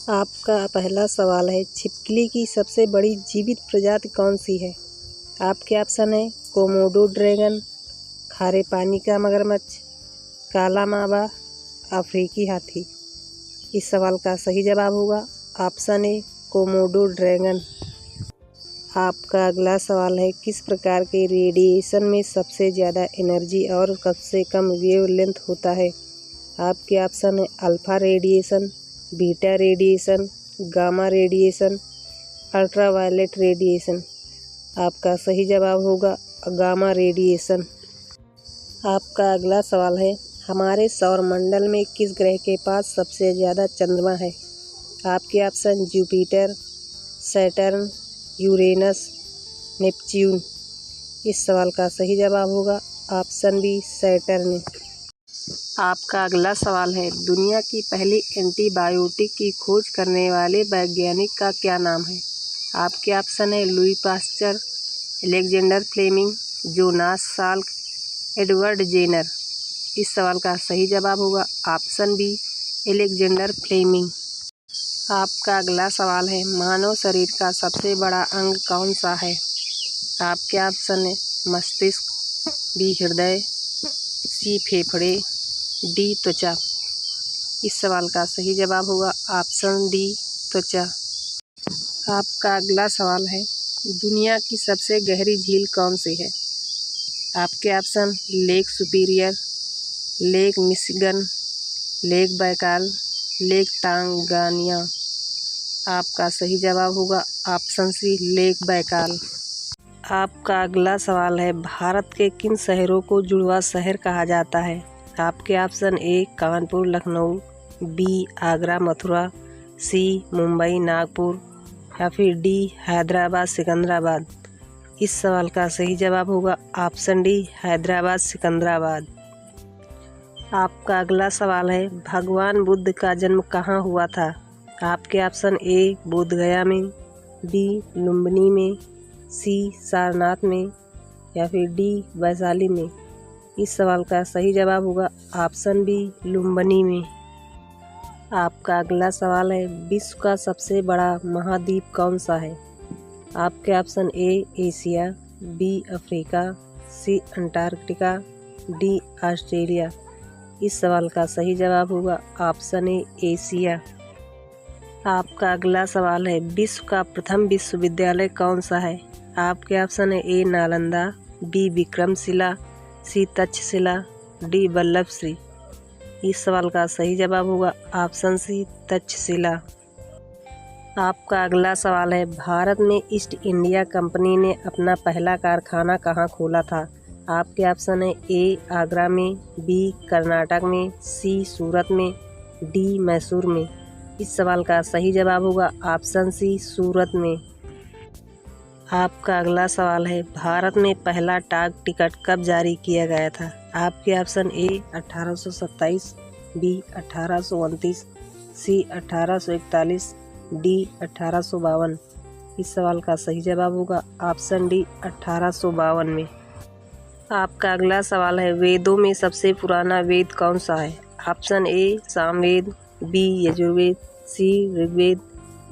आपका पहला सवाल है, छिपकली की सबसे बड़ी जीवित प्रजाति कौन सी है? आपके ऑप्शन है कोमोडो ड्रैगन, खारे पानी का मगरमच्छ, काला मावा, अफ्रीकी हाथी। इस सवाल का सही जवाब होगा ऑप्शन ए कोमोडो ड्रैगन। आपका अगला सवाल है, किस प्रकार के रेडिएशन में सबसे ज़्यादा एनर्जी और सबसे कम वेवलेंथ होता है? आपके ऑप्शन है alpha radiation, beta radiation, gamma radiation, ultraviolet radiation. आपका सही जवाब होगा गामा रेडिएशन। आपका अगला सवाल है, हमारे सौरमंडल में किस ग्रह के पास सबसे ज़्यादा चंद्रमा है? आपके option Jupiter, Saturn, Uranus, Neptune. इस सवाल का सही जवाब होगा ऑप्शन बी सैटर्न। आपका अगला सवाल है, दुनिया की पहली एंटीबायोटिक की खोज करने वाले वैज्ञानिक का क्या नाम है? आपके ऑप्शन है Louis Pasteur, Alexander Fleming, Jonas Salk, Edward Jenner. इस सवाल का सही जवाब होगा ऑप्शन बी अलेक्जेंडर फ्लेमिंग। आपका अगला सवाल है, मानव शरीर का सबसे बड़ा अंग कौन सा है? आपके ऑप्शन है मस्तिष्क, बी हृदय, सी फेफड़े, डी त्वचा। इस सवाल का सही जवाब होगा ऑप्शन डी त्वचा। आपका अगला सवाल है, दुनिया की सबसे गहरी झील कौन सी है? आपके option lake Superior, lake Michigan, lake Baikal, lake Tanganyika. आपका सही जवाब होगा ऑप्शन सी लेक बैकाल। आपका अगला सवाल है, भारत के किन शहरों को जुड़वा शहर कहा जाता है? आपके option A Kanpur Lucknow, B Agra Mathura, C Mumbai Nagpur या फिर डी हैदराबाद सिकंदराबाद। इस सवाल का सही जवाब होगा ऑप्शन डी हैदराबाद सिकंदराबाद। आपका अगला सवाल है, भगवान बुद्ध का जन्म कहाँ हुआ था? आपके ऑप्शन ए बोधगया में, बी लुम्बिनी में, सी सारनाथ में या फिर डी वैशाली में। इस सवाल का सही जवाब होगा ऑप्शन बी लुम्बिनी में। आपका अगला सवाल है, विश्व का सबसे बड़ा महाद्वीप कौन सा है? आपके option A Asia, B Africa, C Antarctica, D Australia. इस सवाल का सही जवाब होगा ऑप्शन ए एशिया। आपका अगला सवाल है, विश्व का प्रथम विश्वविद्यालय कौन सा है? आपके ऑप्शन है ए नालंदा, बी विक्रमशिला, सी तक्षशिला, डी वल्लभश्री। इस सवाल का सही जवाब होगा ऑप्शन सी तक्षशिला। आपका अगला सवाल है, भारत में ईस्ट इंडिया कंपनी ने अपना पहला कारखाना कहाँ खोला था? आपके ऑप्शन है ए आगरा में, बी कर्नाटक में, सी सूरत में, डी मैसूर में। इस सवाल का सही जवाब होगा ऑप्शन सी सूरत में। आपका अगला सवाल है, भारत में पहला डाक टिकट कब जारी किया गया था? आपके option A 1827, B 1829, C 1841, D 1852। इस सवाल का सही जवाब होगा ऑप्शन डी 1852 में। आपका अगला सवाल है, वेदों में सबसे पुराना वेद कौन सा है? Option A Samaveda, B Yajurveda, C Rigveda,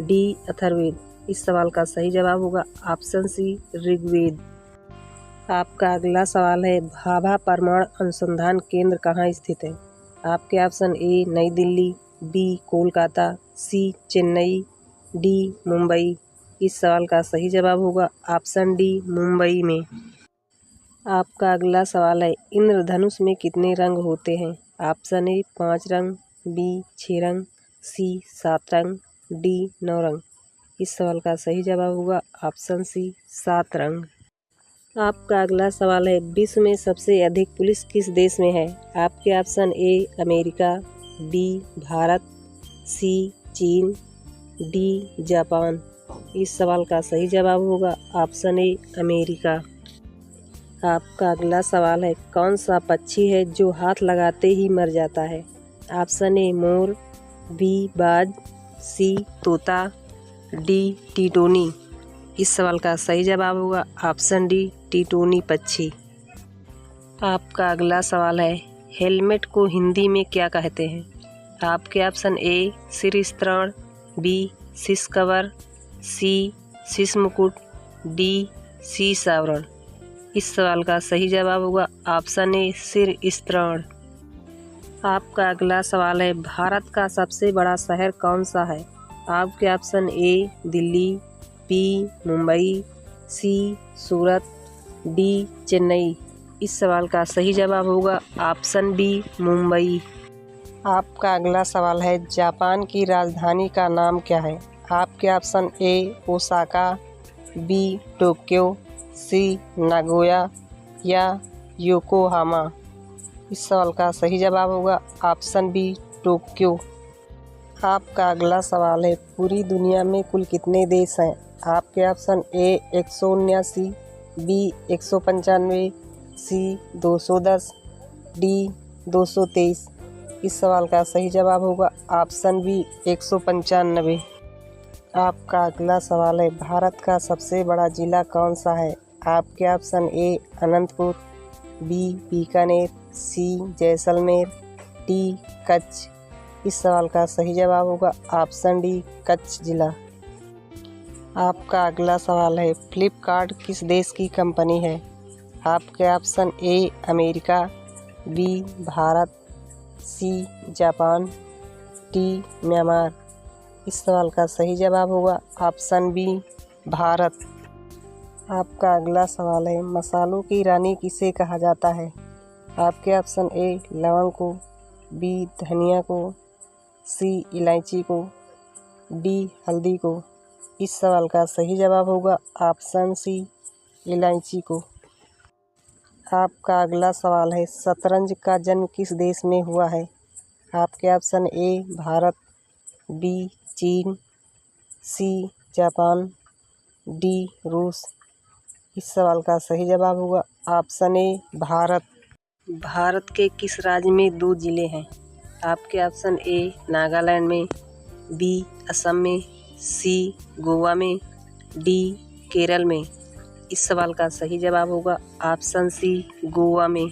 D Atharvaveda. इस सवाल का सही जवाब होगा ऑप्शन सी ऋग्वेद। आपका अगला सवाल है, भाभा परमाणु अनुसंधान केंद्र कहाँ स्थित है? आपके ऑप्शन ए नई दिल्ली, बी कोलकाता, सी चेन्नई, डी मुंबई। इस सवाल का सही जवाब होगा ऑप्शन डी मुंबई में। आपका अगला सवाल है, इंद्रधनुष में कितने रंग होते हैं? ऑप्शन ए 5 रंग, बी 6 रंग, सी 7 रंग, डी 9 रंग। इस सवाल का सही जवाब होगा ऑप्शन सी 7 रंग। आपका अगला सवाल है, विश्व में सबसे अधिक पुलिस किस देश में है? आपके option A America, B Bharat, C चीन, डी जापान। इस सवाल का सही जवाब होगा ऑप्शन ए अमेरिका। आपका अगला सवाल है, कौन सा पक्षी है जो हाथ लगाते ही मर जाता है? ऑप्शन ए मोर, बी बाज, सी तोता, डी टिटोनी। इस सवाल का सही जवाब होगा ऑप्शन डी टिटोनी पक्षी। आपका अगला सवाल है, हेलमेट को हिंदी में क्या कहते हैं? आपके ऑप्शन ए सिरस्त्राण, बी शीश कवर, सी शीश मुकुट, डी शीश आवरण। इस सवाल का सही जवाब होगा ऑप्शन ए सिर स्तरण। आपका अगला सवाल है, भारत का सबसे बड़ा शहर कौन सा है? आपके option A Delhi, B Mumbai, C Surat, D Chennai. इस सवाल का सही जवाब होगा ऑप्शन बी मुंबई। आपका अगला सवाल है, जापान की राजधानी का नाम क्या है? आपके option A Osaka, B Tokyo, C Nagoya या योकोहामा। इस सवाल का सही जवाब होगा ऑप्शन बी टोक्यो। आपका अगला सवाल है, पूरी दुनिया में कुल कितने देश हैं? आपके option A 179, B 195, C 210, D 223। इस सवाल का सही जवाब होगा ऑप्शन बी 195। आपका अगला सवाल है, भारत का सबसे बड़ा जिला कौन सा है? आपके option A Anantapur, B Bikaner, C Jaisalmer, D Kutch. इस सवाल का सही जवाब होगा ऑप्शन डी कच्छ जिला। आपका अगला सवाल है, फ्लिपकार्ट किस देश की कंपनी है? आपके option A America, B Bharat, C Japan, D Myanmar. इस सवाल का सही जवाब होगा ऑप्शन बी भारत। आपका अगला सवाल है, मसालों की रानी किसे कहा जाता है? आपके ऑप्शन ए लवंग को, बी धनिया को, सी इलायची को, डी हल्दी को। इस सवाल का सही जवाब होगा ऑप्शन सी इलायची को। आपका अगला सवाल है, शतरंज का जन्म किस देश में हुआ है? आपके ऑप्शन ए भारत, बी चीन, सी जापान, डी रूस। इस सवाल का सही जवाब होगा ऑप्शन ए भारत। भारत के किस राज्य में 2 जिले हैं? आपके ऑप्शन ए नागालैंड में, बी असम में, सी गोवा में, डी केरल में। इस सवाल का सही जवाब होगा ऑप्शन सी गोवा में।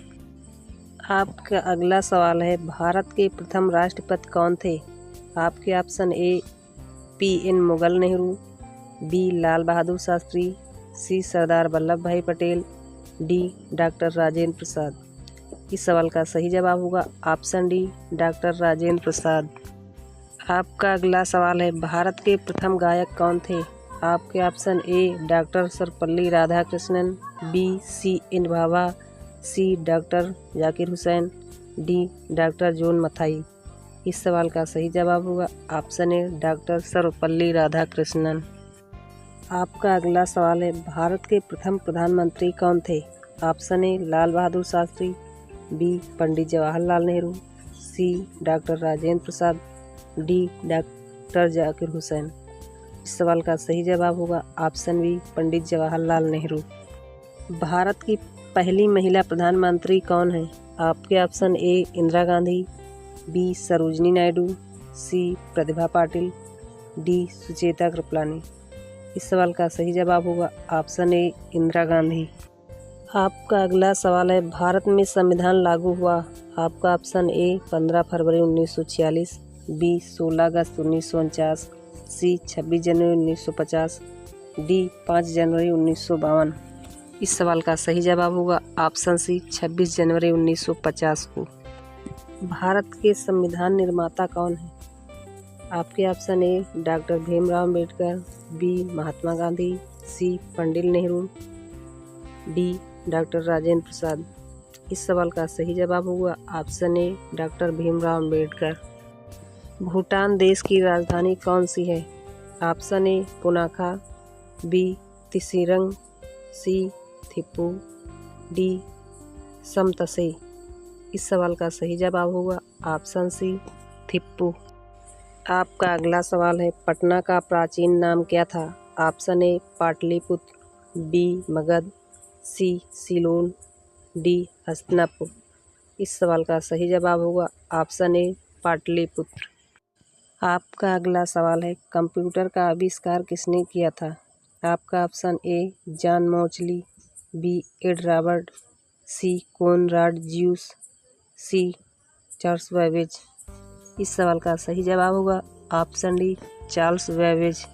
आपका अगला सवाल है, भारत के प्रथम राष्ट्रपति कौन थे? आपके ऑप्शन ए पी.एन. मुगल Nehru, B Lal Bahadur Shastri, C Sardar Vallabh Bhai Patel, D doctor Rajendra Prasad. इस सवाल का सही जवाब होगा option D doctor Rajendra Prasad. आपका अगला सवाल है, भारत के प्रथम गायक कौन थे? आपके option A doctor Sarvepalli Radhakrishnan, B C N. Bhabha, C doctor Zakir Hussain, D doctor John Mathai. इस सवाल का सही जवाब होगा option A doctor Sarvepalli Radhakrishnan. आपका अगला सवाल है, भारत के प्रथम प्रधानमंत्री कौन थे? Option A Lal Bahadur Shastri, B Pandit Jawaharlal Nehru, C doctor Rajendra Prasad, D doctor Zakir Hussain. इस सवाल का सही जवाब होगा ऑप्शन बी पंडित जवाहरलाल नेहरू। भारत की पहली महिला प्रधानमंत्री कौन है? आपके option A Indira Gandhi, B Sarojini Naidu, C Pratibha Patil, D Sucheta Kripalani. इस सवाल का सही जवाब होगा ऑप्शन ए इंदिरा गांधी। आपका अगला सवाल है, भारत में संविधान लागू हुआ? आपका ऑप्शन ए 15 फरवरी 1946, बी 16 अगस्त 1949, सी 26 जनवरी 1950, डी 5 जनवरी 1952। इस सवाल का सही जवाब होगा ऑप्शन सी 26 जनवरी 1950 को। भारत के संविधान निर्माता कौन है? आपके option A doctor Bhimrao Ambedkar, B Mahatma Gandhi, C Pandit Nehru, D doctor Rajendra Prasad. इस सवाल का सही जवाब होगा option A doctor Bhimrao Ambedkar. Bhutan देश की राजधानी कौन सी है? ऑप्शन ए पुनाखा, बी तिसिरंग, सी थिम्पू, डी समतसे। इस सवाल का सही जवाब होगा ऑप्शन सी थिम्पू। आपका अगला सवाल है, पटना का प्राचीन नाम क्या था? Option A Pataliputra, B Magadh, C Ceylon, D Hastinapur. इस सवाल का सही जवाब होगा ऑप्शन ए पाटलिपुत्र। आपका अगला सवाल है, कंप्यूटर का आविष्कार किसने किया था? आपका option A John Mauchly, B Ed Robert, C Konrad Zuse, C Charles Babbage. इस सवाल का सही जवाब होगा ऑप्शन डी चार्ल्स बेबेज।